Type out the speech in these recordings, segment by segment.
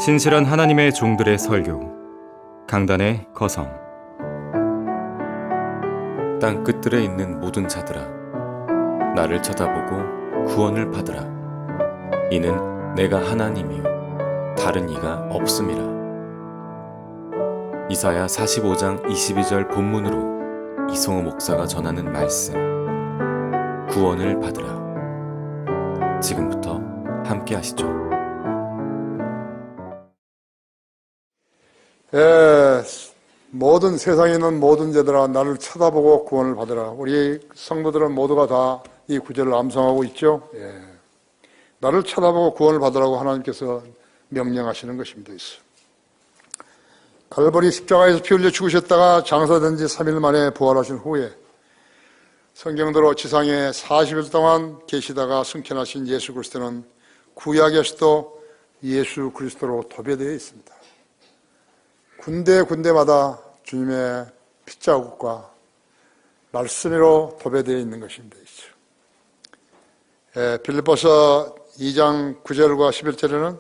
신실한 하나님의 종들의 설교, 강단의 거성. 땅 끝들에 있는 모든 자들아, 나를 쳐다보고 구원을 받으라. 이는 내가 하나님이요 다른 이가 없음이라. 이사야 45장 22절 본문으로 이성호 목사가 전하는 말씀, 구원을 받으라. 지금부터 함께 하시죠. 모든 세상에 있는 모든 자들아 나를 쳐다보고 구원을 받으라. 우리 성도들은 모두가 다 이 구절을 암송하고 있죠. 나를 쳐다보고 구원을 받으라고 하나님께서 명령하시는 것입니다. 갈보리 십자가에서 피 흘려 죽으셨다가 장사된 지 3일 만에 부활하신 후에 성경대로 지상에 40일 동안 계시다가 승천하신 예수 그리스도는 구약에서도 예수 그리스도로 도배되어 있습니다. 군데마다 주님의 핏자국과 말씀으로 도배되어 있는 것입니다. 빌립보서 2장 9절과 11절에는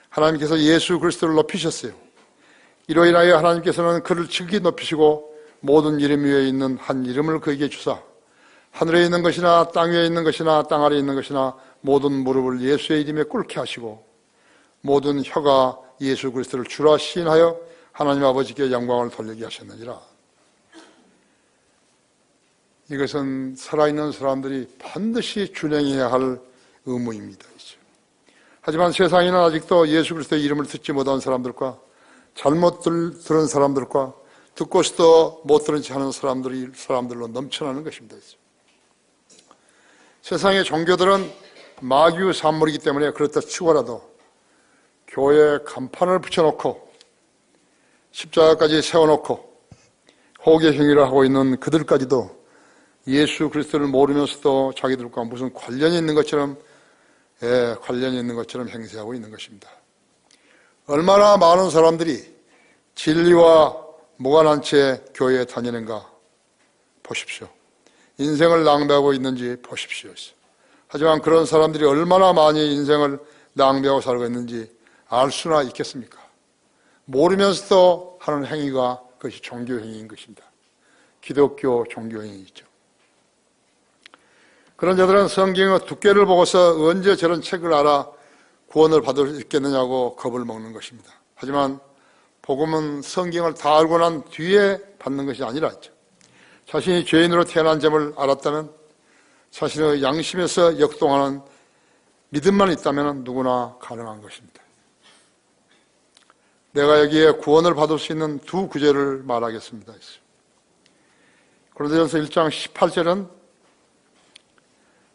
하나님께서 예수 그리스도를 높이셨어요. 이로 인하여 하나님께서는 그를 즐기 높이시고 모든 이름 위에 있는 한 이름을 그에게 주사 하늘에 있는 것이나 땅 위에 있는 것이나 땅 아래에 있는 것이나 모든 무릎을 예수의 이름에 꿇게 하시고 모든 혀가 예수 그리스도를 주라 시인하여 하나님 아버지께 영광을 돌리게 하셨느니라. 이것은 살아있는 사람들이 반드시 준행해야 할 의무입니다. 하지만 세상에는 아직도 예수 그리스도의 이름을 듣지 못한 사람들과 잘못 들은 사람들과 듣고서도 못 들은 채 하는 사람들로 넘쳐나는 것입니다. 세상의 종교들은 마귀의 산물이기 때문에 그렇다 치고라도 교회에 간판을 붙여놓고 십자가까지 세워놓고 호계 행위를 하고 있는 그들까지도 예수 그리스도를 모르면서도 자기들과 무슨 관련이 있는 것처럼 행세하고 있는 것입니다. 얼마나 많은 사람들이 진리와 무관한 채 교회에 다니는가 보십시오. 인생을 낭비하고 있는지 보십시오. 하지만 그런 사람들이 얼마나 많이 인생을 낭비하고 살고 있는지 알 수나 있겠습니까? 모르면서도 하는 행위가 그것이 종교행위인 것입니다. 기독교 종교행위이죠. 그런 자들은 성경의 두께를 보고서 언제 저런 책을 알아 구원을 받을 수 있겠느냐고 겁을 먹는 것입니다. 하지만 복음은 성경을 다 알고 난 뒤에 받는 것이 아니라 자신이 죄인으로 태어난 점을 알았다면 자신의 양심에서 역동하는 믿음만 있다면 누구나 가능한 것입니다. 내가 여기에 구원을 받을 수 있는 두 구절을 말하겠습니다. 고린도전서 1장 18절은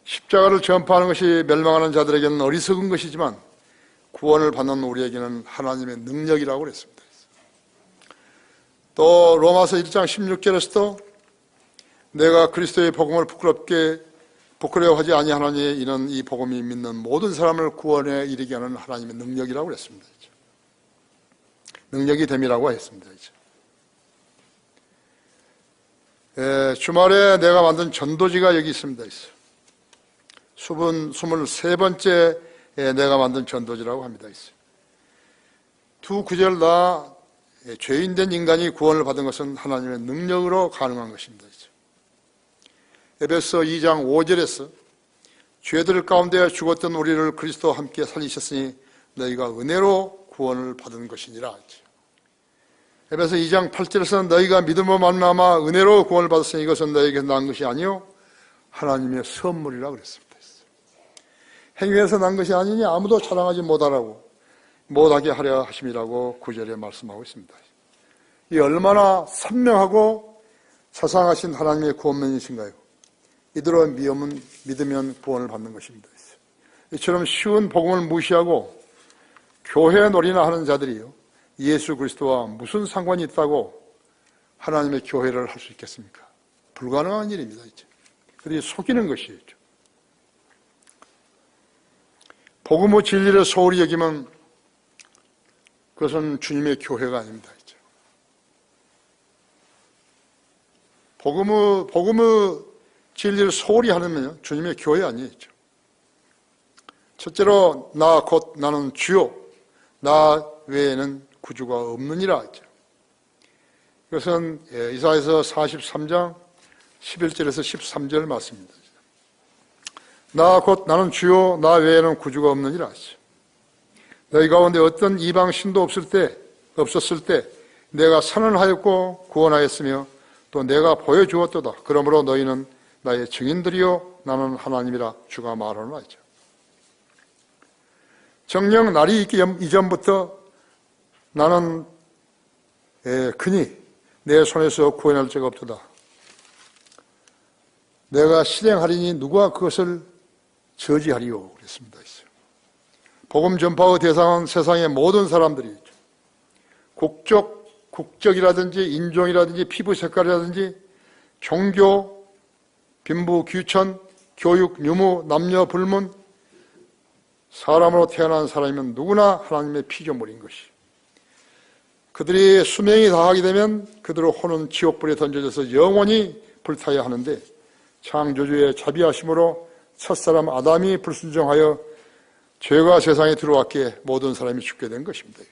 십자가를 전파하는 것이 멸망하는 자들에게는 어리석은 것이지만 구원을 받는 우리에게는 하나님의 능력이라고 그랬습니다. 또 로마서 1장 16절에서도 내가 그리스도의 복음을 부끄러워하지 아니하나니 이는 이 복음이 믿는 모든 사람을 구원에 이르게 하는 하나님의 능력이라고 그랬습니다. 능력이 됨이라고 했습니다. 주말에 내가 만든 전도지가 여기 있습니다. 23번째 내가 만든 전도지라고 합니다. 두 구절 다 죄인된 인간이 구원을 받은 것은 하나님의 능력으로 가능한 것입니다. 에베소 2장 5절에서 죄들 가운데 죽었던 우리를 그리스도와 함께 살리셨으니 너희가 은혜로 구원을 받은 것이니라. 에베소 2장 8절에서는 너희가 믿음으로 말미암아 은혜로 구원을 받았으니 이것은 너희에게 난 것이 아니요 하나님의 선물이라 그랬습니다. 행위에서 난 것이 아니니 아무도 자랑하지 못하게 하려 하심이라고 9절에 말씀하고 있습니다. 이 얼마나 선명하고 자상하신 하나님의 구원론이신가요? 이대로 믿으면 구원을 받는 것입니다. 이처럼 쉬운 복음을 무시하고 교회 놀이나 하는 자들이요 예수 그리스도와 무슨 상관이 있다고 하나님의 교회를 할 수 있겠습니까? 불가능한 일입니다. 그들이 속이는 것이죠. 복음의 진리를 소홀히 여기면 그것은 주님의 교회가 아닙니다. 복음의 진리를 소홀히 하려면 주님의 교회 아니죠. 첫째로 나는 주요 나 외에는 구주가 없느니라 했죠. 이것은 이사야서 43장 11절에서 13절 말씀입니다. 나 곧 나는 주요 나 외에는 구주가 없느니라 했죠. 너희 가운데 어떤 이방 신도 없었을 때 내가 선언하였고 구원하였으며 또 내가 보여주었도다. 그러므로 너희는 나의 증인들이요 나는 하나님이라 주가 말하노라 했죠. 정녕 날이 있기 이전부터 나는 그니 내 손에서 구원할 자가 없도다. 내가 실행하리니 누가 그것을 저지하리요 그랬습니다. 복음 전파의 대상은 세상의 모든 사람들이죠. 국적이라든지 인종이라든지 피부 색깔이라든지 종교, 빈부, 귀천, 교육, 유무, 남녀, 불문 사람으로 태어난 사람이면 누구나 하나님의 피조물인 것이. 그들이 수명이 다하게 되면 그들의 혼은 지옥불에 던져져서 영원히 불타야 하는데 창조주의 자비하심으로 첫사람 아담이 불순종하여 죄가 세상에 들어왔기에 모든 사람이 죽게 된 것입니다.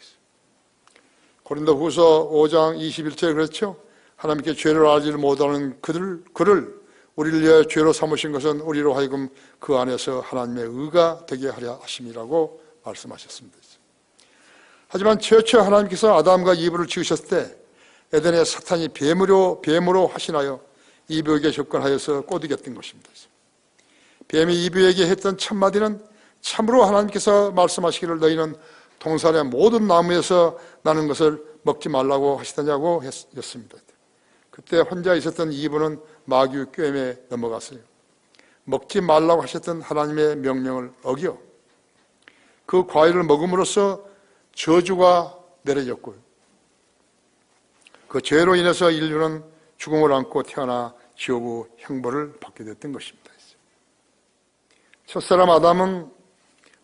고린도후서 5장 21절에 그렇죠. 하나님께 죄를 알지를 못하는 그를 우리를 위하여 죄로 삼으신 것은 우리로 하여금 그 안에서 하나님의 의가 되게 하려 하심이라고 말씀하셨습니다. 하지만 최초 하나님께서 아담과 이브를 지으셨을 때 에덴에 사탄이 뱀으로 화신하여 이브에게 접근하여서 꼬드겼던 것입니다. 뱀이 이브에게 했던 첫마디는 참으로 하나님께서 말씀하시기를 너희는 동산의 모든 나무에서 나는 것을 먹지 말라고 하시더냐고 했습니다. 그때 혼자 있었던 이브는 마귀의 꾀임에 넘어갔어요. 먹지 말라고 하셨던 하나님의 명령을 어겨 그 과일을 먹음으로써 저주가 내려졌고요. 그 죄로 인해서 인류는 죽음을 안고 태어나 지옥의 형벌을 받게 됐던 것입니다. 첫사람 아담은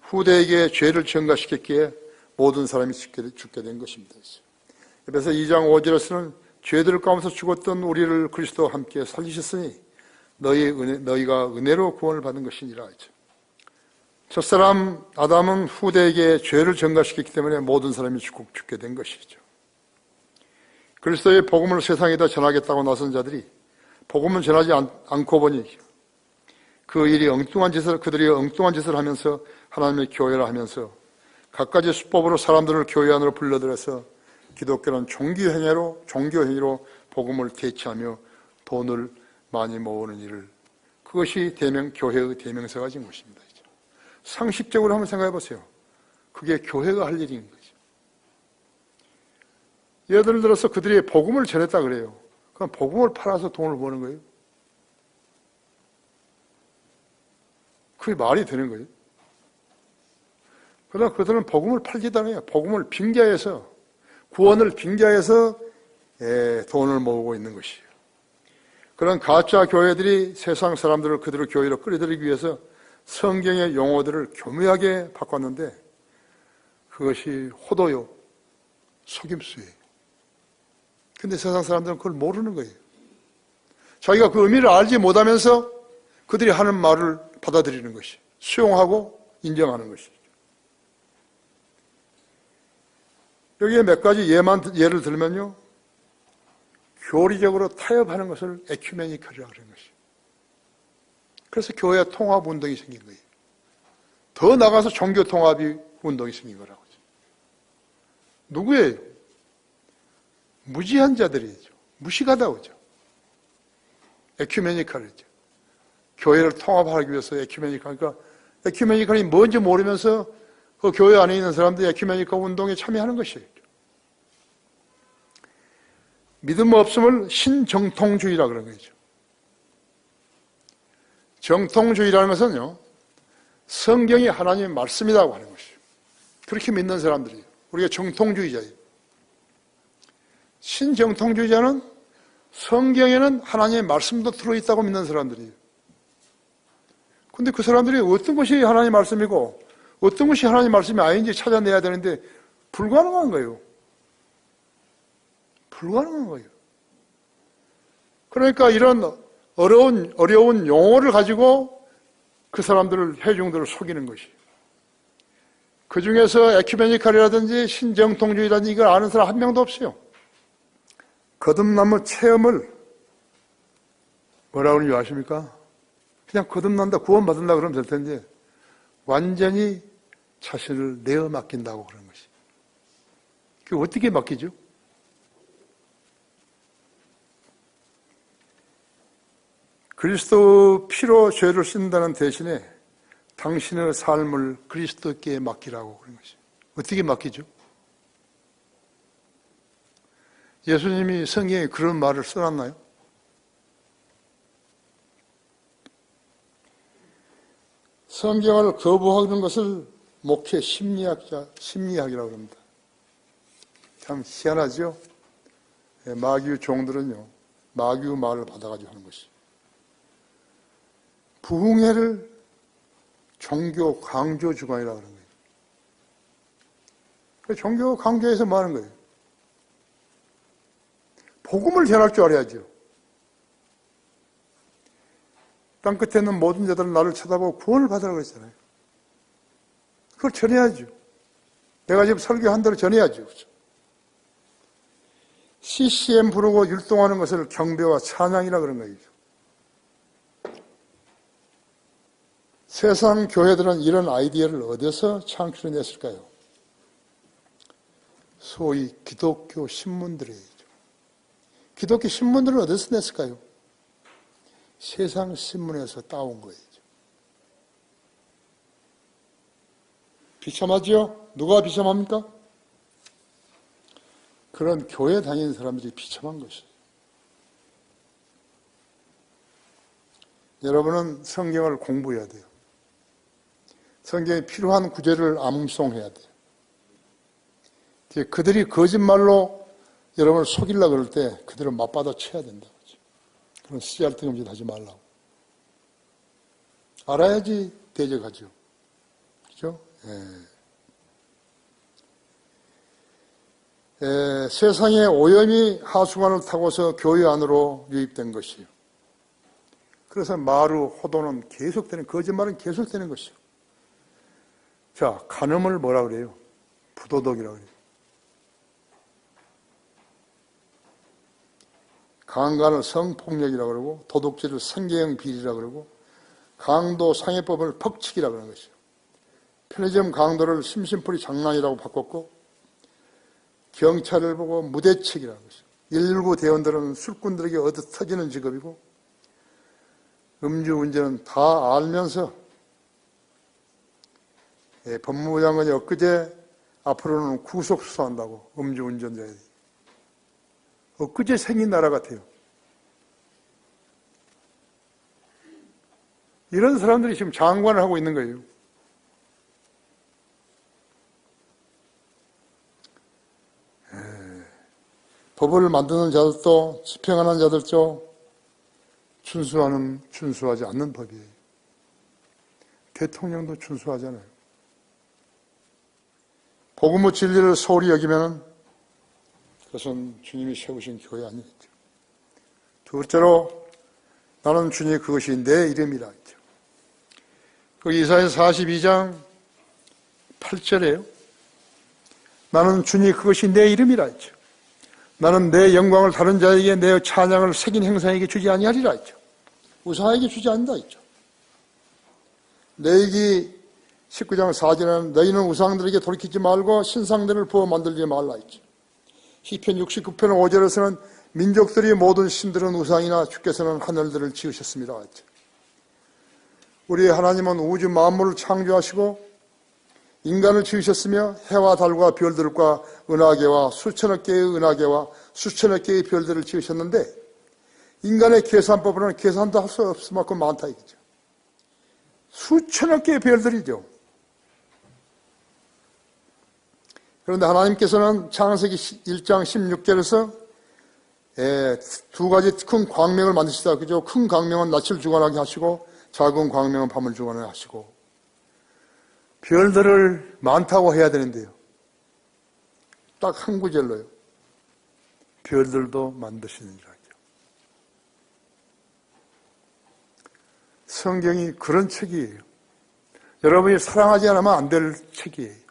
후대에게 죄를 전가시켰기에 모든 사람이 죽게 된 것입니다. 그래서 2장 5절에서는 죄들 가운데서 죽었던 우리를 그리스도와 함께 살리셨으니 너희가 은혜로 구원을 받은 것이니라 했죠. 첫사람 아담은 후대에게 죄를 전가시켰기 때문에 모든 사람이 죽게 된 것이죠. 그리스도의 복음을 세상에다 전하겠다고 나선 자들이 복음을 전하지 않고 보니 그들이 엉뚱한 짓을 하면서 하나님의 교회를 하면서 갖가지 수법으로 사람들을 교회 안으로 불러들여서 기독교는 종교행위로 복음을 대체하며 돈을 많이 모으는 일을 그것이 교회의 대명사가 된 것입니다. 상식적으로 한번 생각해 보세요. 그게 교회가 할 일인 거죠. 예를 들어서 그들이 복음을 전했다 그래요. 그럼 복음을 팔아서 돈을 버는 거예요. 그게 말이 되는 거예요. 그러나 그들은 복음을 팔지도 않아요. 복음을 빙자해서 구원을 빙자해서 돈을 모으고 있는 것이에요. 그런 가짜 교회들이 세상 사람들을 그들의 교회로 끌어들이기 위해서 성경의 용어들을 교묘하게 바꿨는데 그것이 호도요, 속임수예요. 근데 세상 사람들은 그걸 모르는 거예요. 자기가 그 의미를 알지 못하면서 그들이 하는 말을 받아들이는 것이 수용하고 인정하는 것이죠. 여기에 몇 가지 예를 들면요. 교리적으로 타협하는 것을 에큐메니컬이라고 하는 것이에요. 그래서 교회 통합 운동이 생긴 거예요. 더 나가서 종교 통합이 운동이 생긴 거라고. 누구예요? 무지한 자들이죠. 무식하다고죠. 에큐메니컬이죠. 교회를 통합하기 위해서 에큐메니컬. 그러니까 에큐메니컬이 뭔지 모르면서 그 교회 안에 있는 사람들이 에큐메니컬 운동에 참여하는 것이에요. 믿음 없음을 신정통주의라 그런 거죠. 정통주의라는 것은요, 성경이 하나님의 말씀이라고 하는 것이에요. 그렇게 믿는 사람들이에요. 우리가 정통주의자예요. 신정통주의자는 성경에는 하나님의 말씀도 들어있다고 믿는 사람들이에요. 근데 그 사람들이 어떤 것이 하나님의 말씀이고 어떤 것이 하나님의 말씀이 아닌지 찾아내야 되는데 불가능한 거예요. 불가능한 거예요. 그러니까 이런 어려운 용어를 가지고 그 사람들을, 회중들을 속이는 것이에요. 그 중에서 에큐메니칼이라든지 신정통주의라든지 이걸 아는 사람 한 명도 없어요. 거듭남의 체험을 뭐라고 하는지 아십니까? 그냥 거듭난다, 구원받는다 그러면 될 텐데 완전히 자신을 내어 맡긴다고 그러는 것이. 그게 어떻게 맡기죠? 그리스도 피로 죄를 씻는다는 대신에 당신의 삶을 그리스도께 맡기라고 그런 것이. 어떻게 맡기죠? 예수님이 성경에 그런 말을 써놨나요? 성경을 거부하는 것을 목회 심리학이라고 합니다. 참 희한하죠? 마귀의 종들은요, 마귀의 말을 받아가지고 하는 것이. 부흥회를 종교 강조 주관이라고 하는 거예요. 종교 강조에서 뭐 하는 거예요? 복음을 전할 줄 알아야죠. 땅끝에 있는 모든 자들은 나를 쳐다보고 구원을 받으라고 했잖아요. 그걸 전해야죠. 내가 지금 설교한 대로 전해야죠. 그렇죠? CCM 부르고 율동하는 것을 경배와 찬양이라 그런 거예요. 세상 교회들은 이런 아이디어를 어디서 창출해냈을까요? 소위 기독교 신문들이죠. 기독교 신문들은 어디서 냈을까요? 세상 신문에서 따온 거예요. 비참하죠? 누가 비참합니까? 그런 교회 다니는 사람들이 비참한 것이에요. 여러분은 성경을 공부해야 돼요. 성경에 필요한 구절을 암송해야 돼요. 그들이 거짓말로 여러분을 속이려고 그럴 때 그들을 맞받아 쳐야 된다. 그런 쓰잘데없는 짓 하지 말라고. 알아야지 대적하죠. 그죠? 세상에 오염이 하수관을 타고서 교회 안으로 유입된 것이요. 그래서 마루, 호도는 계속되는, 거짓말은 계속되는 것이요. 자, 간음을 뭐라 그래요? 부도덕이라고 그래요. 강간을 성폭력이라고 그러고, 도둑질을 생계형 비리라고 그러고, 강도 상해법을 퍽치기라고 하는 것이요. 편의점 강도를 심심풀이 장난이라고 바꿨고, 경찰을 보고 무대책이라는 것이요. 119 대원들은 술꾼들에게 얻어 터지는 직업이고, 음주운전은 다 알면서, 법무부 장관이 엊그제 앞으로는 구속수사한다고, 음주운전자에. 엊그제 생긴 나라 같아요. 이런 사람들이 지금 장관을 하고 있는 거예요. 법을 만드는 자들도 집행하는 자들도 준수하지 않는 법이에요. 대통령도 준수하잖아요. 복음의 진리를 소홀히 여기면 그것은 주님이 세우신 교회 아니겠죠. 둘째로 나는 주님 그것이 내 이름이라 했죠. 그 이사야서 42장 8절에요. 나는 주님 그것이 내 이름이라 했죠. 나는 내 영광을 다른 자에게 내 찬양을 새긴 행사에게 주지 아니하리라 했죠. 우상에게 주지 않는다 했죠. 레위기 19장 4절에는 너희는 우상들에게 돌이키지 말고 신상들을 부어 만들지 말라 했죠. 시편 69편 5절에서는 민족들이 모든 신들은 우상이나 주께서는 하늘들을 지으셨습니다 했죠. 우리 하나님은 우주 만물을 창조하시고 인간을 지으셨으며 해와 달과 별들과 은하계와 수천억 개의 은하계와 수천억 개의 별들을 지으셨는데 인간의 계산법으로는 계산도 할 수 없을 만큼 많다 이거죠. 수천억 개의 별들이죠. 그런데 하나님께서는 창세기 1장 16절에서 두 가지 큰 광명을 만드시다. 그죠? 큰 광명은 낯을 주관하게 하시고 작은 광명은 밤을 주관하게 하시고 별들을 많다고 해야 되는데요. 딱 한 구절로요. 별들도 만드시느니라. 성경이 그런 책이에요. 여러분이 사랑하지 않으면 안 될 책이에요.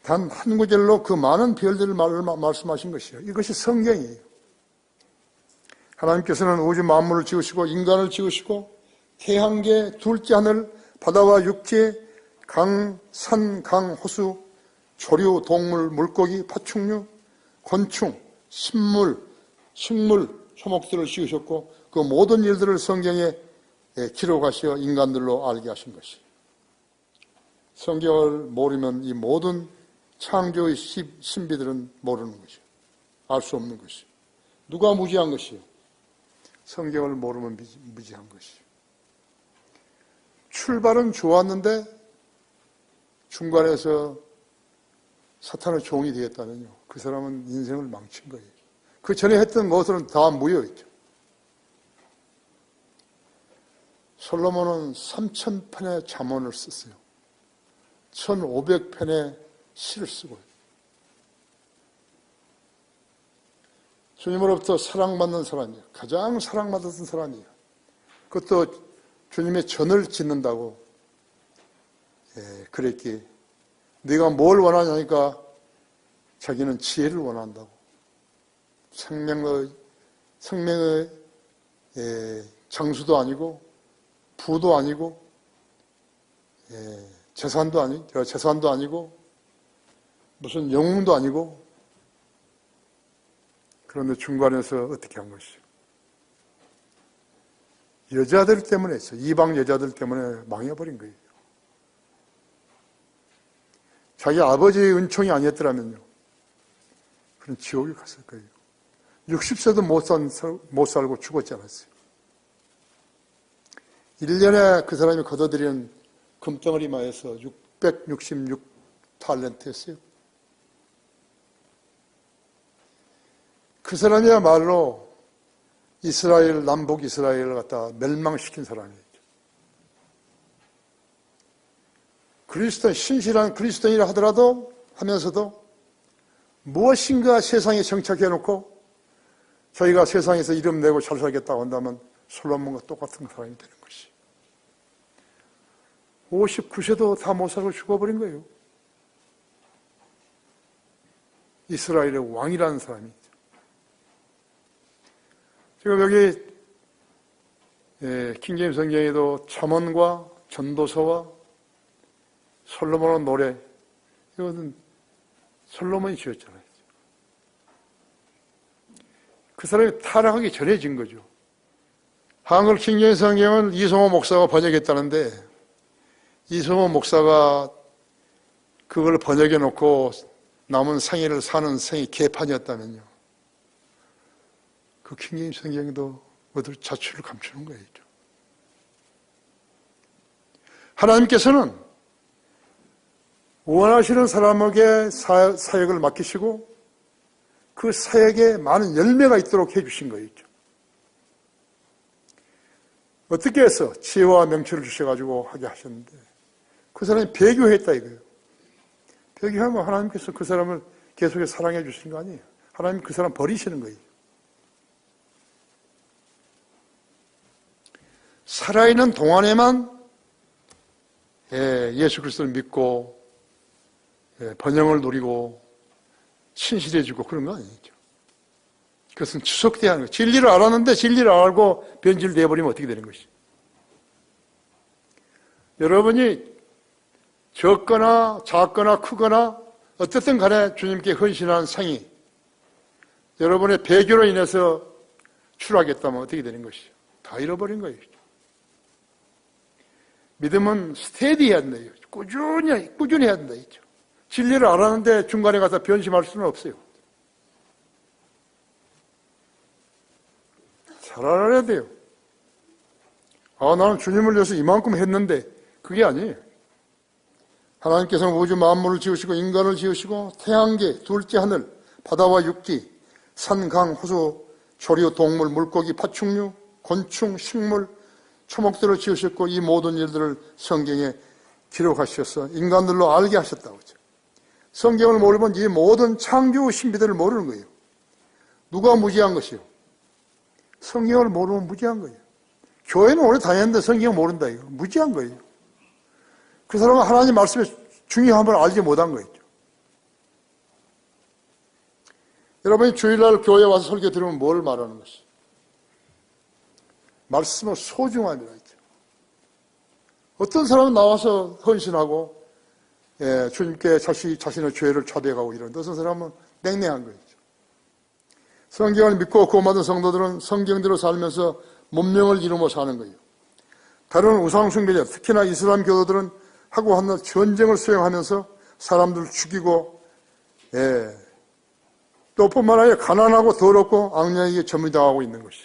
단 한 구절로 그 많은 별들을 말씀하신 것이요. 이것이 성경이에요. 하나님께서는 우주 만물을 지으시고 인간을 지으시고 태양계, 둘째 하늘, 바다와 육지, 강, 산, 강, 호수, 조류, 동물, 물고기, 파충류, 곤충, 식물, 초목들을 지으셨고 그 모든 일들을 성경에 기록하시어 인간들로 알게 하신 것이에요. 성경을 모르면 이 모든 창조의 신비들은 모르는 것이에요. 알 수 없는 것이에요. 누가 무지한 것이에요? 성경을 모르면 무지한 것이에요. 출발은 좋았는데 중간에서 사탄의 종이 되었다면요. 그 사람은 인생을 망친 거예요. 그 전에 했던 것들은 다 무효였죠. 솔로몬은 3,000편의 잠언을 썼어요. 1,500편의 시를 쓰고요. 주님으로부터 사랑받는 사람이에요. 가장 사랑받았던 사람이에요. 그것도 주님의 전을 짓는다고 그랬기에 네가 뭘 원하냐니까 자기는 지혜를 원한다고. 생명의 장수도 아니고 부도 아니고 재산도 아니고 무슨 영웅도 아니고 그런데 중간에서 어떻게 한 것이죠? 여자들 때문에 했어요. 이방 여자들 때문에 망해버린 거예요. 자기 아버지의 은총이 아니었더라면요. 그런 지옥에 갔을 거예요. 60세도 못 살고 죽었지 않았어요. 1년에 그 사람이 거둬들이는 금덩어리마에서 666달란트였어요. 그 사람이야말로 남북 이스라엘을 갖다 멸망시킨 사람이죠. 신실한 그리스도인이라 하면서도 무엇인가 세상에 정착해놓고 저희가 세상에서 이름 내고 잘 살겠다고 한다면 솔로몬과 똑같은 사람이 되는 것이. 59세도 다 못 살고 죽어버린 거예요. 이스라엘의 왕이라는 사람이. 지금 여기 킹제임스 성경에도 잠언과 전도서와 솔로몬의 노래, 이것은 솔로몬이 지었잖아요. 그 사람이 타락하기 전에 진 거죠. 한글 킹제임스 성경은 이성호 목사가 번역했다는데 이성호 목사가 그걸 번역해 놓고 남은 생애를 사는 생이 개판이었다면요. 그 킹제임스 성경도 모두 자취를 감추는 거예요. 하나님께서는 원하시는 사람에게 사역을 맡기시고 그 사역에 많은 열매가 있도록 해주신 거예요. 어떻게 해서 지혜와 명철을 주셔가지고 하게 하셨는데 그 사람이 배교했다 이거예요. 배교하면 하나님께서 그 사람을 계속해서 사랑해 주시는 거 아니에요. 하나님 그 사람 버리시는 거예요. 살아있는 동안에만 예수 그리스도를 믿고 번영을 누리고 신실해지고 그런 거 아니죠. 그것은 추석돼야 하는 거예요. 진리를 알았는데 진리를 알고 변질되어버리면 어떻게 되는 것이죠. 여러분이 적거나 작거나 크거나 어떻든 간에 주님께 헌신한 상이 여러분의 배교로 인해서 추락했다면 어떻게 되는 것이죠. 다 잃어버린 거예요. 믿음은 스테디 해야 된다. 꾸준히 해야 된다. 진리를 알았는데 중간에 가서 변심할 수는 없어요. 잘 알아야 돼요. 나는 주님을 위해서 이만큼 했는데 그게 아니에요. 하나님께서는 우주 만물을 지으시고 인간을 지으시고 태양계, 둘째 하늘, 바다와 육지, 산, 강, 호수, 조류, 동물, 물고기, 파충류, 곤충, 식물, 초목들을 지으셨고 이 모든 일들을 성경에 기록하셔서 인간들로 알게 하셨다고 하죠. 성경을 모르면 이 모든 창조 신비들을 모르는 거예요. 누가 무지한 것이요? 성경을 모르면 무지한 거예요. 교회는 오래 다녔는데 성경 모른다 이거 무지한 거예요. 그 사람은 하나님 말씀의 중요함을 알지 못한 거예요. 여러분이 주일날 교회에 와서 설교 들으면 뭘 말하는 것이? 말씀의 소중함이라 했죠. 어떤 사람은 나와서 헌신하고 주님께 자신의 죄를 자백하고 이러는데 어떤 사람은 냉랭한 거죠. 성경을 믿고 구원받은 성도들은 성경대로 살면서 문명을 이루며 사는 거예요. 다른 우상숭배자, 특히나 이슬람 교도들은 하고 하는 전쟁을 수행하면서 사람들을 죽이고 또 뿐만 아니라 가난하고 더럽고 악령에게 점유당하고 있는 것이.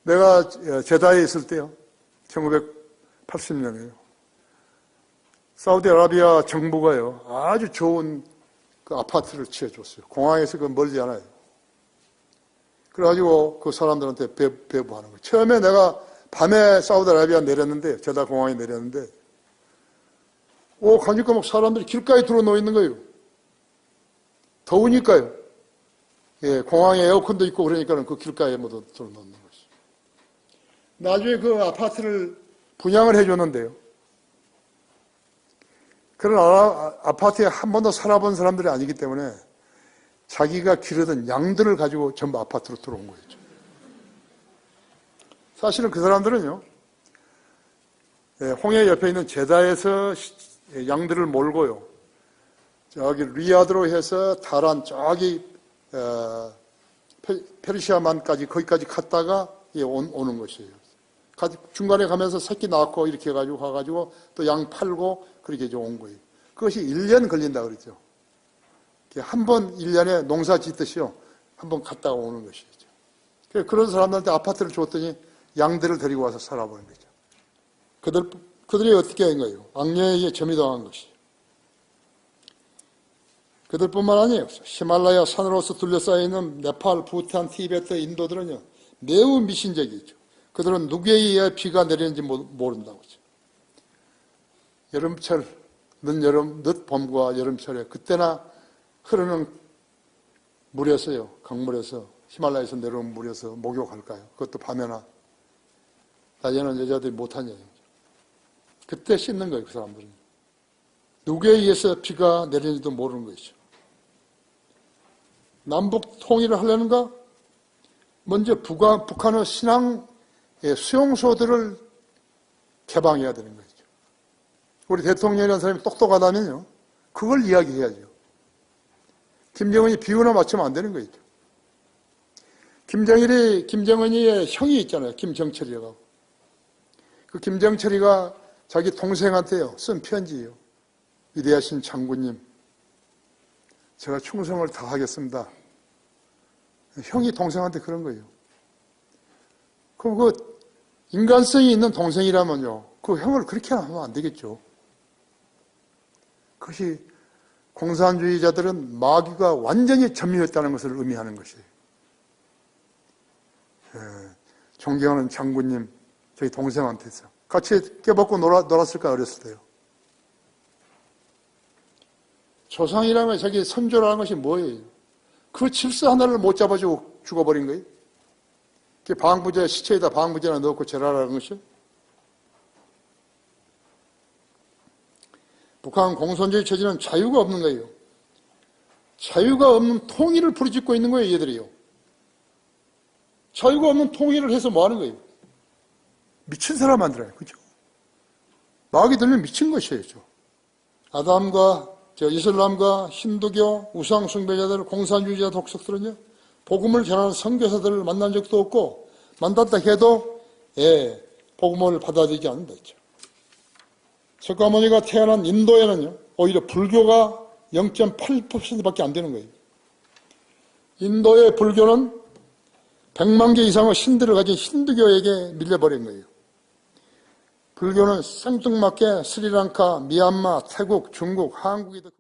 내가 제다에 있을 때요. 1980년에요. 사우디아라비아 정부가요. 아주 좋은 그 아파트를 지어줬어요. 공항에서 그 멀지 않아요. 그래가지고 그 사람들한테 배부하는 거예요. 처음에 내가 밤에 사우디아라비아 내렸는데, 제다 공항에 내렸는데, 가니까 막 사람들이 길가에 들어 놓여 있는 거예요. 더우니까요. 공항에 에어컨도 있고 그러니까 그 길가에 모두 들어 놓는 것이. 나중에 그 아파트를 분양을 해줬는데요. 그런 아파트에 한 번도 살아본 사람들이 아니기 때문에 자기가 기르던 양들을 가지고 전부 아파트로 들어온 거였죠. 사실은 그 사람들은요, 홍해 옆에 있는 제다에서 양들을 몰고요, 저기 리야드로 해서 다란 저기 페르시아만까지 거기까지 갔다가 오는 것이에요. 중간에 가면서 새끼 낳고 이렇게 해가지고 가가지고 또 양 팔고 그렇게 이제 온 거예요. 그것이 1년 걸린다 그랬죠. 한 번 1년에 농사 짓듯이요. 한 번 갔다가 오는 것이죠. 그런 사람들한테 아파트를 줬더니 양들을 데리고 와서 살아보는 거죠. 그들이 어떻게 한 거예요? 악령에게 점유당한 것이. 그들뿐만 아니에요. 히말라야 산으로서 둘러싸여 있는 네팔, 부탄, 티베트, 인도들은요. 매우 미신적이죠. 그들은 누구에 의해 비가 내리는지 모른다고 하죠. 여름철, 늦 봄과 여름철에 그때나 흐르는 물에서요, 강물에서, 히말라야에서 내려온 물에서 목욕할까요? 그것도 밤에나. 낮에는 여자들이 못한 얘기죠. 그때 씻는 거예요, 그 사람들은. 누구에 의해서 비가 내리는지도 모르는 것이죠. 남북 통일을 하려는가? 먼저 북한의 신앙 수용소들을 개방해야 되는 거죠. 우리 대통령이라는 사람이 똑똑하다면요, 그걸 이야기해야죠. 김정은이 비유나 맞추면 안 되는 거죠. 김정은이의 형이 있잖아요. 김정철이라고. 그 김정철이가 자기 동생한테요, 쓴 편지예요. 위대하신 장군님, 제가 충성을 다하겠습니다. 형이 동생한테 그런 거예요. 그럼 그 인간성이 있는 동생이라면요, 그 형을 그렇게 하면 안 되겠죠. 그것이 공산주의자들은 마귀가 완전히 점유했다는 것을 의미하는 것이에요. 존경하는 장군님, 저희 동생한테서 같이 껴벗고 놀았을까, 어렸을 때요. 조상이라면 자기 선조라는 것이 뭐예요? 그 질서 하나를 못 잡아주고 죽어버린 거예요. 그 방부제, 시체에다 방부제나 넣고 절하라는 것이요. 북한 공산주의 처지는 자유가 없는 거예요. 자유가 없는 통일을 부르짖고 있는 거예요, 얘들이요. 자유가 없는 통일을 해서 뭐 하는 거예요? 미친 사람 만들어요. 그죠? 마귀 들면 미친 것이에요. 이슬람과 힌두교, 우상숭배자들, 공산주의자 독석들은요, 복음을 전하는 선교사들을 만난 적도 없고, 만났다 해도, 복음을 받아들이지 않는다 했죠. 석가모니가 태어난 인도에는요, 오히려 불교가 0.8%밖에 안 되는 거예요. 인도의 불교는 100만 개 이상의 신들을 가진 힌두교에게 밀려버린 거예요. 불교는 생뚱맞게 스리랑카, 미얀마, 태국, 중국, 한국에도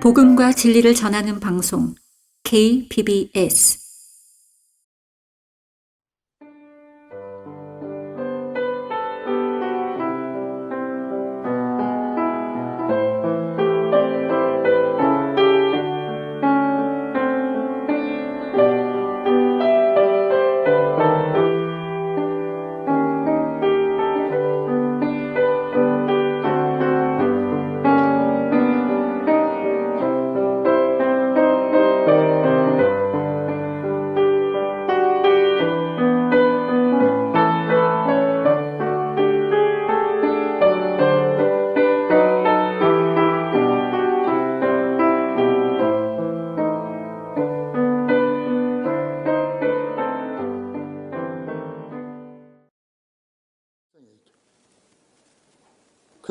복음과 진리를 전하는 방송 KBS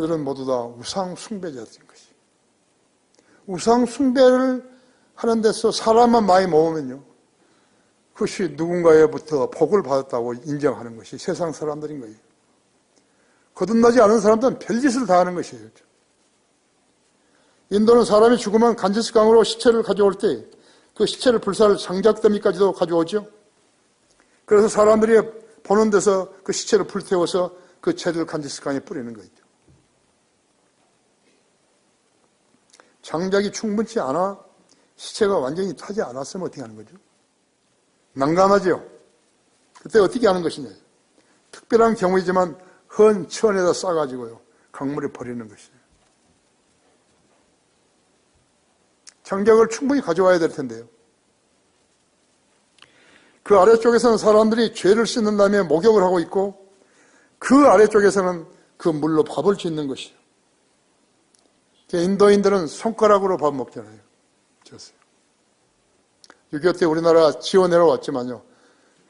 그들은 모두 다 우상 숭배자들인 것이. 우상 숭배를 하는 데서 사람만 많이 모으면요, 그것이 누군가에부터 복을 받았다고 인정하는 것이 세상 사람들인 거예요. 거듭나지 않은 사람들은 별짓을 다 하는 것이에요. 인도는 사람이 죽으면 간지스강으로 시체를 가져올 때 그 시체를 불살 장작더미까지도 가져오죠. 그래서 사람들이 보는 데서 그 시체를 불태워서 그 채를 간지스강에 뿌리는 거죠. 장작이 충분치 않아 시체가 완전히 타지 않았으면 어떻게 하는 거죠? 난감하죠. 그때 어떻게 하는 것이냐. 특별한 경우이지만 헌 천에다 싸가지고요, 강물에 버리는 것이에요. 장작을 충분히 가져와야 될 텐데요. 그 아래쪽에서는 사람들이 죄를 씻는 다음에 목욕을 하고 있고, 그 아래쪽에서는 그 물로 밥을 짓는 것이에요. 인도인들은 손가락으로 밥 먹잖아요. 졌어요. 6.25 때 우리나라 지원해러 왔지만요,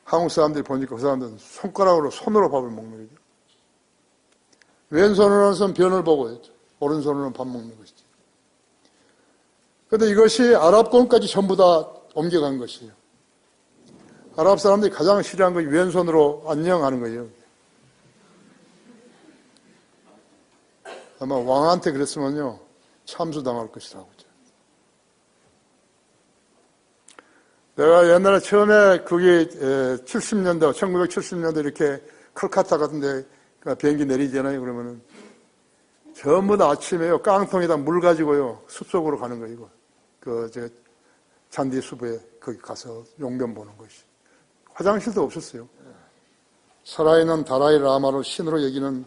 한국 사람들이 보니까 그 사람들은 손으로 밥을 먹는 거죠. 왼손으로는 변을 보고 오른손으로는 밥 먹는 것이죠. 그런데 이것이 아랍권까지 전부 다 옮겨간 것이에요. 아랍 사람들이 가장 싫어하는 것이 왼손으로 안녕하는 거예요. 아마 왕한테 그랬으면요, 참수당할 것이라고. 내가 옛날에 처음에 그게 70년대, 1970년대 이렇게 컬카타 같은데 비행기 내리잖아요. 그러면은 전부 다 아침에요, 깡통에다 물 가지고요, 숲속으로 가는 거예요. 잔디 숲에 거기 가서 용변 보는 것이. 화장실도 없었어요. 살아있는 다라이 라마를 신으로 여기는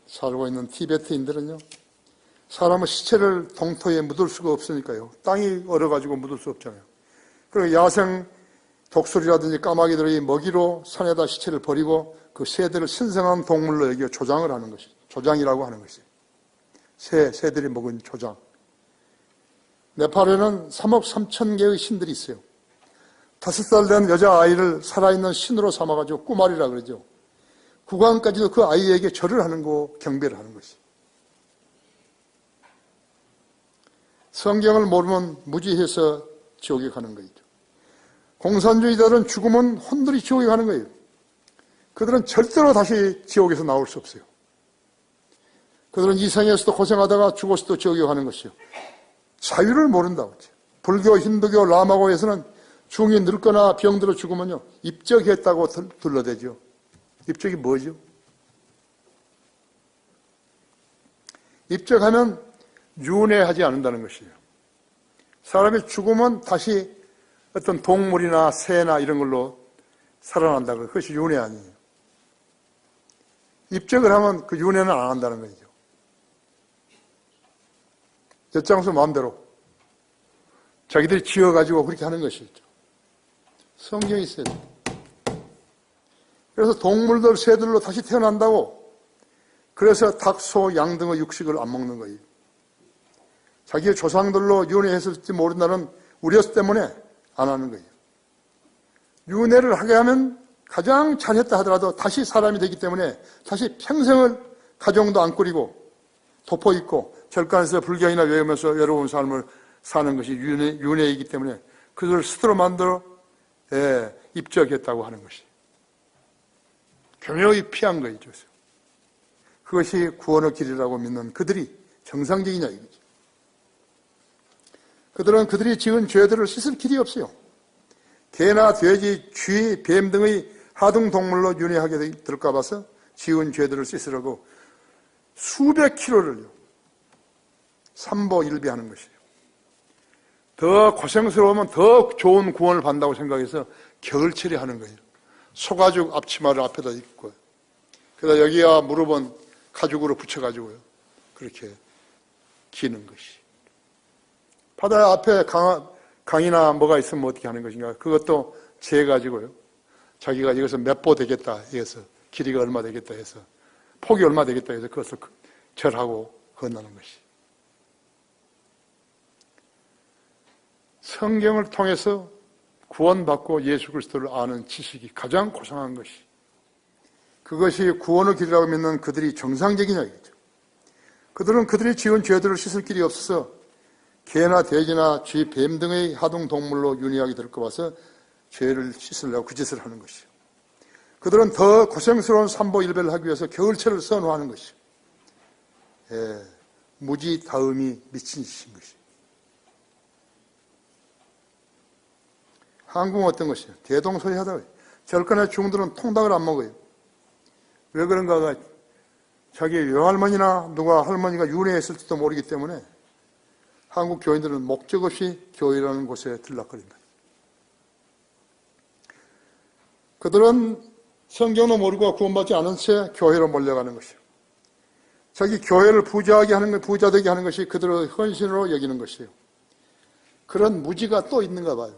살고 있는 티베트인들은요, 사람의 시체를 동토에 묻을 수가 없으니까요. 땅이 얼어가지고 묻을 수 없잖아요. 그리고 야생 독수리라든지 까마귀들이 먹이로 산에다 시체를 버리고 그 새들을 신성한 동물로 여기어 조장을 하는 것이죠. 조장이라고 하는 것이에요. 새들이 먹은 조장. 네팔에는 3억 3천 개의 신들이 있어요. 5살 된 여자아이를 살아있는 신으로 삼아가지고 꾸마리라 그러죠. 국왕까지도 그 아이에게 절을 하는 거, 경배를 하는 것이에요. 성경을 모르면 무지해서 지옥에 가는 거죠. 공산주의자들은 죽으면 혼들이 지옥에 가는 거예요. 그들은 절대로 다시 지옥에서 나올 수 없어요. 그들은 이 생에서도 고생하다가 죽어서도 지옥에 가는 것이요. 자유를 모른다고 하죠. 불교, 힌두교, 라마고에서는 중이 늙거나 병들어 죽으면요, 입적했다고 둘러대죠. 입적이 뭐죠? 입적하면 윤회하지 않는다는 것이에요. 사람이 죽으면 다시 어떤 동물이나 새나 이런 걸로 살아난다고. 그것이 윤회 아니에요. 입적을 하면 그 윤회는 안 한다는 거죠. 젖장수 마음대로 자기들이 지어가지고 그렇게 하는 것이죠. 성경이 있어요. 그래서 동물들, 새들로 다시 태어난다고. 그래서 닭, 소, 양 등의 육식을 안 먹는 거예요. 자기의 조상들로 윤회했을지 모른다는 우려 때문에 안 하는 거예요. 윤회를 하게 하면 가장 잘했다 하더라도 다시 사람이 되기 때문에 다시 평생을 가정도 안 꾸리고 도포 있고 절간에서 불경이나 외우면서 외로운 삶을 사는 것이 윤회이기 때문에 그것을 스스로 만들어 입적했다고 하는 것이 교묘히 피한 거죠. 그것이 구원의 길이라고 믿는 그들이 정상적이냐 이거죠. 그들은 그들이 지은 죄들을 씻을 길이 없어요. 개나 돼지, 쥐, 뱀 등의 하등 동물로 윤회하게 될까 봐서 지은 죄들을 씻으려고 수백 킬로를요, 삼보일비하는 것이에요. 더 고생스러우면 더 좋은 구원을 받는다고 생각해서 겨울철에 하는 거예요. 소가죽 앞치마를 앞에다 입고, 그러다 여기와 무릎은 가죽으로 붙여가지고요, 그렇게 기는 것이. 바다 앞에 강이나 뭐가 있으면 어떻게 하는 것인가, 그것도 재가지고요, 자기가 여기서 몇 보 되겠다 해서, 길이가 얼마 되겠다 해서, 폭이 얼마 되겠다 해서 그것을 절하고 건너는 것이. 성경을 통해서 구원받고 예수 그리스도를 아는 지식이 가장 고상한 것이, 그것이 구원의 길이라고 믿는 그들이 정상적이냐 이거죠. 그들은 그들이 지은 죄들을 씻을 길이 없어서 개나 돼지나 쥐, 뱀 등의 하등 동물로 윤희하게 될까 봐서 죄를 씻으려고 그 짓을 하는 것이요. 그들은 더 고생스러운 삼보일배를 하기 위해서 겨울철을 선호하는 것이요. 무지 다음이 미친 짓인 것이요. 한국은 어떤 것이요? 대동소이하다. 절간에 중들은 통닭을 안 먹어요. 왜 그런가가 자기 외할머니나 누가 할머니가 윤회했을지도 모르기 때문에 한국 교인들은 목적 없이 교회라는 곳에 들락거린다. 그들은 성경도 모르고 구원받지 않은 채 교회로 몰려가는 것이요. 자기 교회를 부자되게 하는 것이 그들의 헌신으로 여기는 것이요. 그런 무지가 또 있는가 봐요.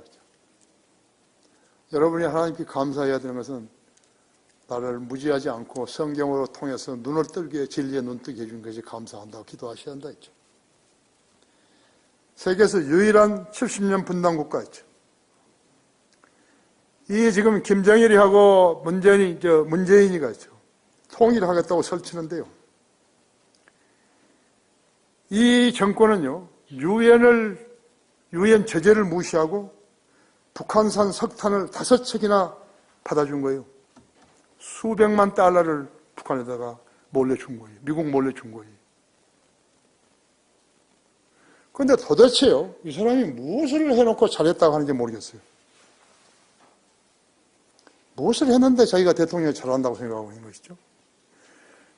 여러분이 하나님께 감사해야 되는 것은 나를 무지하지 않고 성경으로 통해서 눈을 뜨게 진리에 눈뜨게 해준 것이 감사한다고 기도하셔야 한다 했죠. 세계에서 유일한 70년 분단 국가였죠. 이 지금 김정일이 하고 문재인이가 있죠. 통일하겠다고 설치는데요. 이 정권은요, 유엔 제재를 무시하고 북한산 석탄을 5척이나 받아준 거예요. 수백만 달러를 북한에다가 몰래 준 거예요. 미국 몰래 준 거예요. 그런데 도대체요, 이 사람이 무엇을 해놓고 잘했다고 하는지 모르겠어요. 무엇을 했는데 자기가 대통령이 잘한다고 생각하고 있는 것이죠?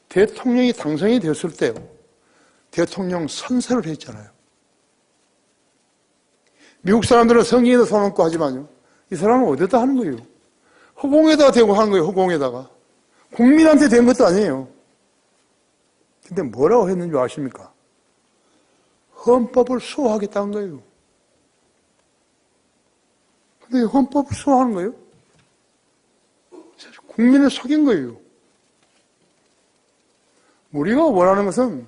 대통령이 당선이 됐을 때요, 대통령 선서를 했잖아요. 미국 사람들은 성경에다 손 얹고 하지만요, 이 사람은 어디다 하는 거예요? 허공에다 대고 하는 거예요, 허공에다가. 국민한테 된 것도 아니에요. 근데 뭐라고 했는지 아십니까? 헌법을 수호하겠다는 거예요. 근데 헌법을 수호하는 거예요? 국민을 속인 거예요. 우리가 원하는 것은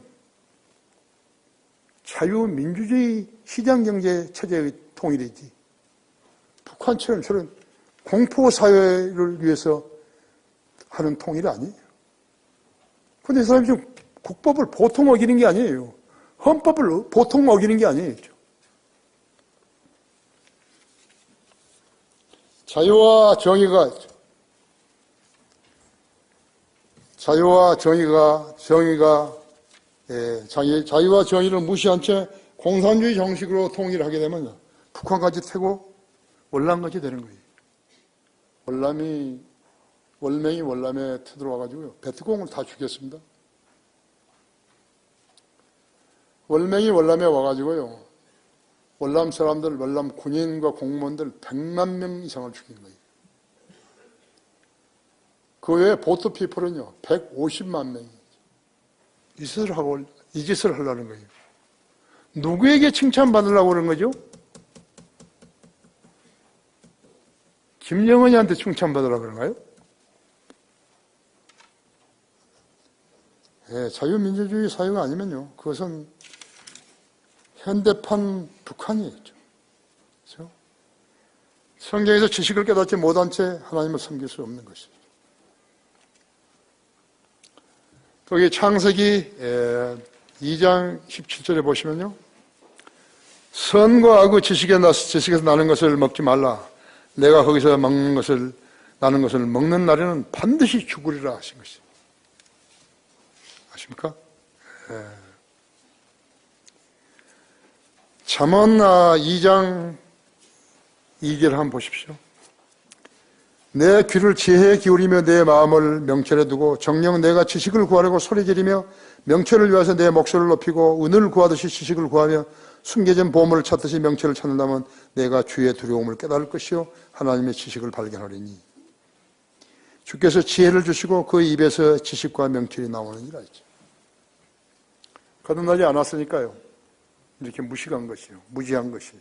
자유민주주의 시장경제 체제의 통일이지, 북한처럼 저런 공포사회를 위해서 하는 통일이 아니에요. 그런데 이 사람이 지금 국법을 보통 어기는 게 아니에요. 헌법을 보통 어기는 게 아니에요. 자유와 정의가 자유와 정의를 무시한 채 공산주의 정식으로 통일하게 되면 북한까지 태고 월남까지 되는 거예요. 월맹이 월남에 터들어와가지고요, 베트공을 다 죽였습니다. 월맹이 월남에 와가지고요, 월남 사람들, 월남 군인과 공무원들 100만 명 이상을 죽인 거예요. 그 외에 보트피플은요, 150만 명이 이 짓을 하려는 거예요. 누구에게 칭찬받으려고 그러는 거죠? 김정은이한테 칭찬받으려고 그런가요? 자유민주주의 사회가 아니면요, 그것은 현대판 북한이겠죠. 그렇죠? 성경에서 지식을 깨닫지 못한 채 하나님을 섬길 수 없는 것이죠. 거기 창세기 2장 17절에 보시면요, 선과 악의 지식에서 나는 것을 먹지 말라. 내가 거기서 나는 것을 먹는 날에는 반드시 죽으리라 하신 것이죠. 아십니까? 잠언 2장 2절 한번 보십시오. 내 귀를 지혜에 기울이며 내 마음을 명철에 두고 정녕 내가 지식을 구하려고 소리 지르며 명철을 위해서 내 목소리를 높이고 은을 구하듯이 지식을 구하며 숨겨진 보물을 찾듯이 명철을 찾는다면 내가 주의 두려움을 깨달을 것이요 하나님의 지식을 발견하리니. 주께서 지혜를 주시고 그 입에서 지식과 명철이 나오느니라 했죠. 거듭나지 않았으니까요, 이렇게 무식한 것이요, 무지한 것이죠.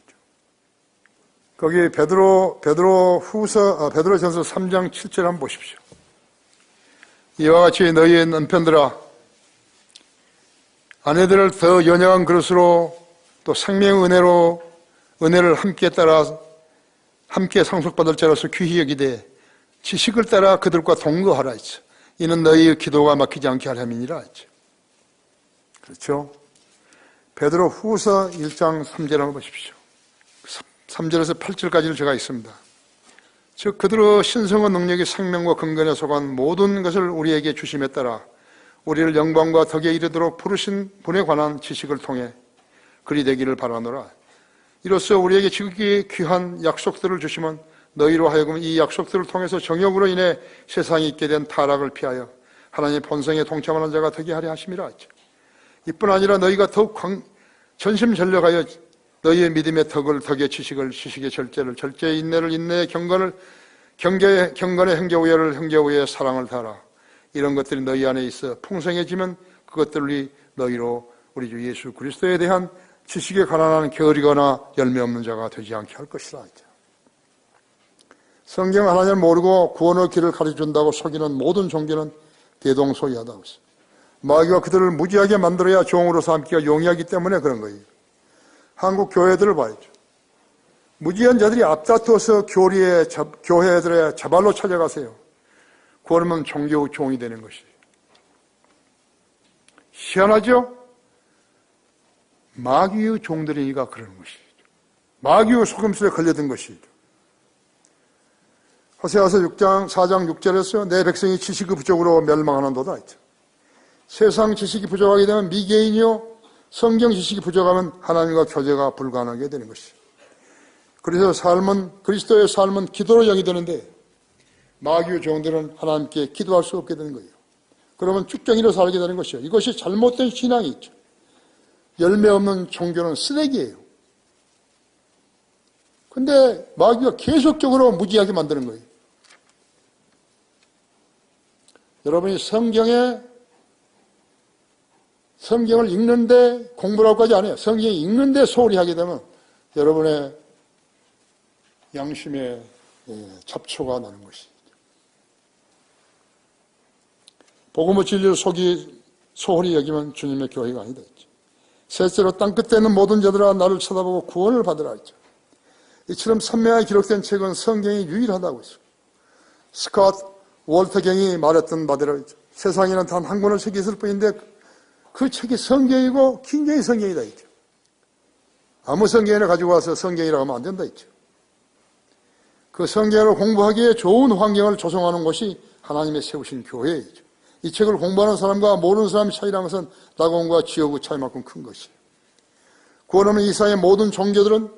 거기 베드로전서 3장 7절 한번 보십시오. 이와 같이 너희의 남편들아, 아내들을 더 연약한 그릇으로 또 생명의 은혜를 함께 상속받을 자로서 귀히 여기되 지식을 따라 그들과 동거하라 했죠. 이는 너희의 기도가 막히지 않게 하려 함이니라 했죠. 그렇죠? 베드로 후서 1장 3절을 한번 보십시오. 3절에서 8절까지를 제가 있습니다. 즉 그들의 신성한 능력이 생명과 근간에 속한 모든 것을 우리에게 주심에 따라 우리를 영광과 덕에 이르도록 부르신 분에 관한 지식을 통해 그리 되기를 바라노라. 이로써 우리에게 지극히 귀한 약속들을 주시면 너희로 하여금 이 약속들을 통해서 정욕으로 인해 세상에 있게 된 타락을 피하여 하나님의 본성에 동참하는 자가 되게 하려 하심이라. 이뿐 아니라 너희가 더욱 전심전력하여 너희의 믿음의 덕의 지식을, 지식의 절제를, 절제의 인내를, 인내의 경건을, 경건의 행제우애를, 행제우애의 사랑을 다하라. 이런 것들이 너희 안에 있어 풍성해지면 그것들이 너희로 우리 주 예수 그리스도에 대한 지식에 가난한 게으르거나 열매 없는 자가 되지 않게 할 것이라. 성경 하나님을 모르고 구원의 길을 가르쳐준다고 속이는 모든 종교는 대동소이하다고 했어요. 마귀가 그들을 무지하게 만들어야 종으로 삼기가 용이하기 때문에 그런 거예요. 한국 교회들을 봐야죠. 무지한 자들이 앞다투어서 교회들의 자발로 찾아가세요. 그러면 종교 종이 되는 것이에요. 희한하죠? 마귀의 종들이니까 그러는 것이죠. 마귀의 속임수에 걸려든 것이죠. 호세아서 4장 6절에서 내 백성이 지식이 부족으로 멸망하는도다 했죠. 세상 지식이 부족하게 되면 미개인이요 성경 지식이 부족하면 하나님과 교제가 불가능하게 되는 것이죠. 그래서 그리스도의 삶은 기도로 영위되는데 마귀의 종들은 하나님께 기도할 수 없게 되는 거예요. 그러면 쭉정이로 살게 되는 것이죠. 이것이 잘못된 신앙이 있죠. 열매 없는 종교는 쓰레기예요. 근데 마귀가 계속적으로 무지하게 만드는 거예요. 여러분이 성경을 읽는데 공부라고까지 안 해요. 성경 읽는데 소홀히 하게 되면 여러분의 양심에 잡초가 나는 것이죠. 복음의 진리를 소홀히 여기면 주님의 교회가 아니다 했죠. 셋째로 땅끝에 있는 모든 자들아 나를 쳐다보고 구원을 받으라 했죠. 이처럼 선명하게 기록된 책은 성경이 유일하다고 했어요. 스콧 월터경이 말했던 바대로 세상에는 단 한 권의 책이 있을 뿐인데 그 책이 성경이고 킹제이 성경이다 했죠. 아무 성경이나 가지고 와서 성경이라고 하면 안 된다 했죠. 그 성경을 공부하기에 좋은 환경을 조성하는 것이 하나님의 세우신 교회이죠. 이 책을 공부하는 사람과 모르는 사람의 차이라는 것은 낙원과 지옥의 차이만큼 큰 것이에요. 구원하면 이 세상의 모든 종교들은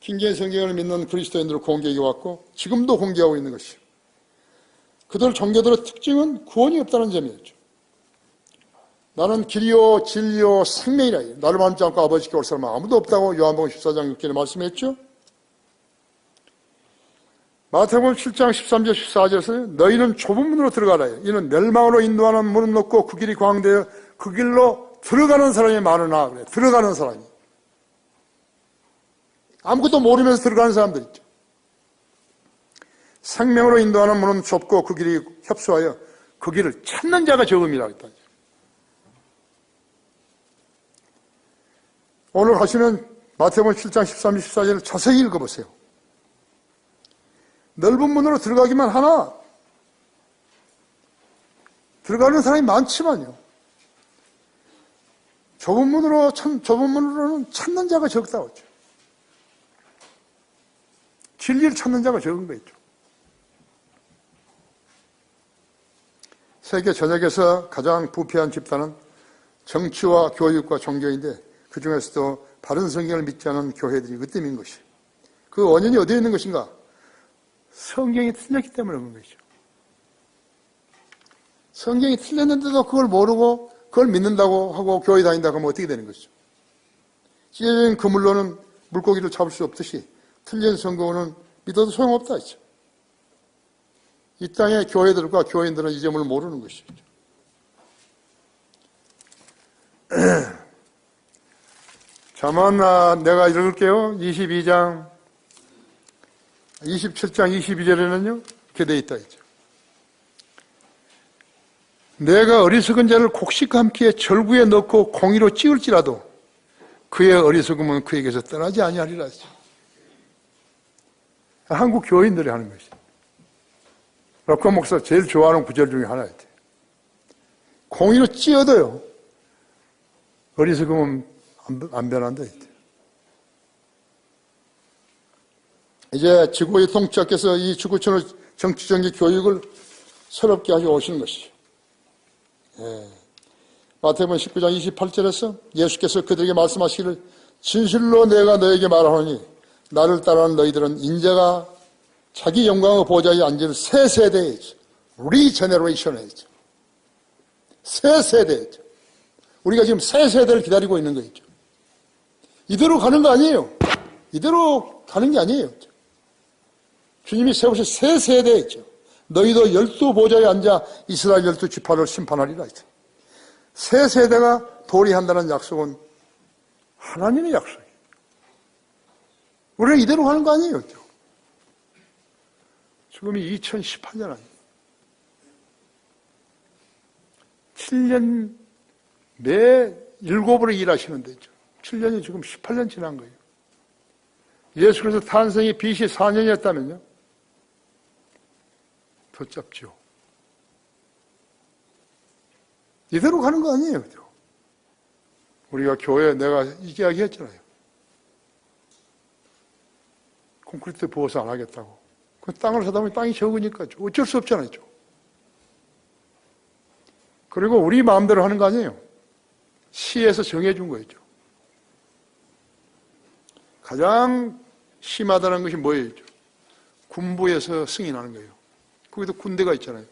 킹제이 성경을 믿는 그리스도인들을 공개해왔고 지금도 공개하고 있는 것이에요. 그들 종교들의 특징은 구원이 없다는 점이었죠. 나는 길이요 진리요 생명이라. 나를 닮지 않고 아버지께 올 사람은 아무도 없다고 요한복음 14장 6절에 말씀했죠. 마태복음 7장 13절 14절에서 너희는 좁은 문으로 들어가라. 이는 멸망으로 인도하는 문은 높고 그 길이 광대하여 그 길로 들어가는 사람이 많으나 그래. 들어가는 사람이. 아무것도 모르면서 들어가는 사람들 있죠. 생명으로 인도하는 문은 좁고 그 길이 협소하여 그 길을 찾는 자가 적음이라 했다. 오늘 가시면 마태복음 7장 13, 14절을 자세히 읽어보세요. 넓은 문으로 들어가기만 하나 들어가는 사람이 많지만요. 좁은 문으로는 찾는 자가 적다고 했죠. 진리를 찾는 자가 적은 거죠. 세계 전역에서 가장 부패한 집단은 정치와 교육과 종교인데 그 중에서도 바른 성경을 믿지 않은 교회들이 그 때문인 것이에요. 그 원인이 어디에 있는 것인가? 성경이 틀렸기 때문에 그런 것이죠. 성경이 틀렸는데도 그걸 모르고 그걸 믿는다고 하고 교회 다닌다고 하면 어떻게 되는 것이죠? 찢어진 그물로는 물고기를 잡을 수 없듯이 틀린 성경은 믿어도 소용없다 했죠. 이 땅의 교회들과 교인들은 이 점을 모르는 것이죠. 잠언 내가 읽을게요. 27장 22절에는요. 이렇게 되어 있다 했죠. 내가 어리석은 자를 곡식과 함께 절구에 넣고 공의로 찌울지라도 그의 어리석음은 그에게서 떠나지 아니하리라 했죠. 한국 교인들이 하는 것이죠. 락커 목사 제일 좋아하는 구절 중에 하나였대요. 공의로 찧어도요. 어리석으면 안 변한다. 이제 지구의 통치자께서 이 지구촌의 정치적인 교육을 새롭게 하시고 오시는 것이죠. 마태복음 19장 28절에서 예수께서 그들에게 말씀하시기를 진실로 내가 너에게 말하노니 나를 따르는 너희들은 인자가 자기 영광의 보좌에 앉을 새 세대에 있죠. 리제너레이션에 있죠. 새 세대에 있죠. 우리가 지금 새 세대를 기다리고 있는 거죠. 이대로 가는 거 아니에요. 이대로 가는 게 아니에요. 주님이 세우신 새 세대에 있죠. 너희도 12보좌에 앉아 이스라엘 12지파를 심판하리라 했죠. 새 세대가 도래한다는 약속은 하나님의 약속이에요. 우리는 이대로 가는 거 아니에요. 지금이 2018년 아니에요. 7년 매 7으로 일하시는데 7년이 지금 18년 지난 거예요. 예수 그리스도 탄생이 BC 4년이었다면요. 더 짧죠. 이대로 가는 거 아니에요. 우리가 교회에 내가 이야기 했잖아요. 콘크리트 부어서 안 하겠다고. 그 땅을 사다 보면 땅이 적으니까 어쩔 수 없잖아요. 그리고 우리 마음대로 하는 거 아니에요. 시에서 정해준 거였죠. 가장 심하다는 것이 뭐예요? 군부에서 승인하는 거예요. 거기도 군대가 있잖아요.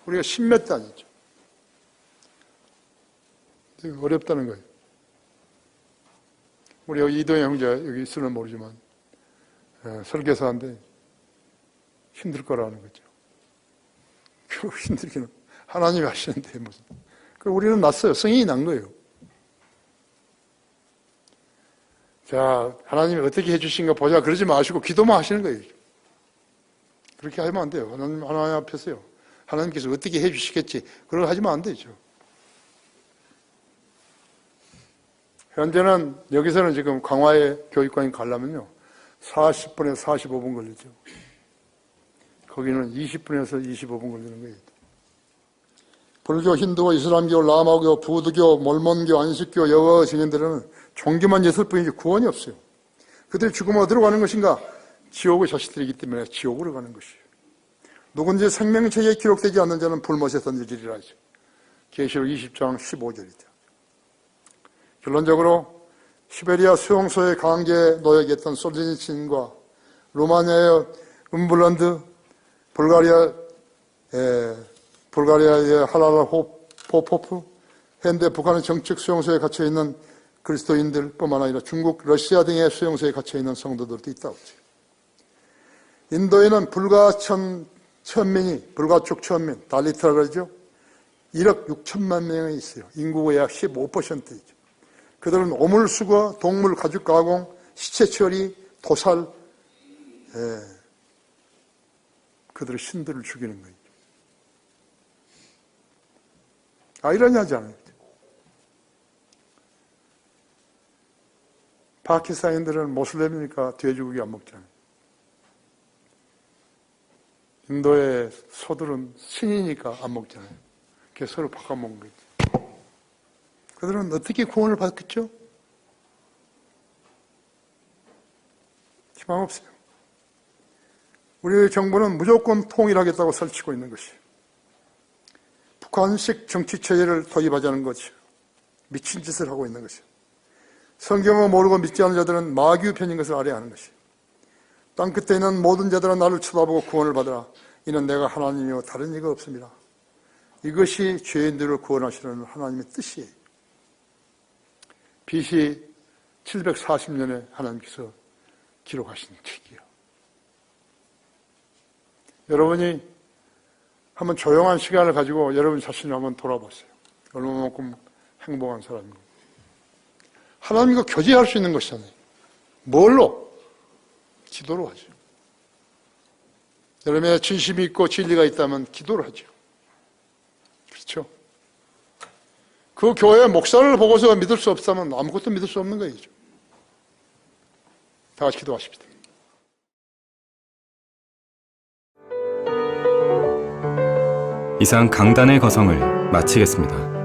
우리가 10몇 단이죠. 되게 어렵다는 거예요. 우리 여기 이도영 형제 여기 있으면 모르지만 설계사인데 힘들 거라는 거죠. 힘들기는 하나님이 하시는데 무슨. 우리는 났어요. 승인이 난 거예요. 자, 하나님이 어떻게 해주신가 보자 그러지 마시고 기도만 하시는 거예요. 그렇게 하면 안 돼요. 하나님 앞에서요. 하나님께서 어떻게 해주시겠지. 그걸 하지만 안 되죠. 현재는 여기서는 지금 강화에 교육관이 가려면요. 40분에서 45분 걸리죠. 거기는 20분에서 25분 걸리는 거예요. 불교, 힌두교, 이슬람교, 라마교, 부두교, 몰몬교, 안식교, 여호 증인들은 종교만 있을 뿐이지 구원이 없어요. 그들이 죽으면 어디로 가는 것인가? 지옥의 자식들이기 때문에 지옥으로 가는 것이에요. 누군지 생명책에 기록되지 않는 자는 불못에 던져지리라 하죠. 계시록 20장 15절이죠. 결론적으로 시베리아 수용소에 강제에 놓여있던 솔제니친과 루마니아의 음블란드, 불가리아의 하라라 포포프, 현대 북한의 정책 수용소에 갇혀있는 그리스도인들뿐만 아니라 중국, 러시아 등의 수용소에 갇혀있는 성도들도 있다고 하죠. 인도에는 불가촉 천민, 달리트라 그러죠. 1억 6천만 명이 있어요. 인구가 약 15%이죠. 그들은 오물수거, 동물 가죽 가공, 시체 처리, 도살, 그들의 신들을 죽이는 거예요. 아이러니하지 않아요? 파키스탄인들은 모슬렘이니까 돼지고기 안 먹잖아요. 인도의 소들은 신이니까 안 먹잖아요. 그래서 서로 바꿔먹는 거죠. 그들은 어떻게 구원을 받겠죠? 희망 없어요. 우리 정부는 무조건 통일하겠다고 설치고 있는 것이에요. 북한식 정치체제를 도입하자는 것이요. 미친 짓을 하고 있는 것이요. 성경을 모르고 믿지 않는 자들은 마귀의 편인 것을 알아야 하는 것이요. 땅끝에 있는 모든 자들은 나를 쳐다보고 구원을 받으라. 이는 내가 하나님이요 다른 이가 없습니다. 이것이 죄인들을 구원하시는 하나님의 뜻이에요. BC 740년에 하나님께서 기록하신 책이에요. 여러분이 한번 조용한 시간을 가지고 여러분 자신을 한번 돌아보세요. 얼마만큼 행복한 사람인가. 하나님과 교제할 수 있는 것이잖아요. 뭘로? 기도로 하죠. 여러분의 진심이 있고 진리가 있다면 기도를 하죠. 그렇죠? 그 교회 목사를 보고서 믿을 수 없다면 아무것도 믿을 수 없는 거예요. 다 같이 기도하십시다. 이상 강단의 거성을 마치겠습니다.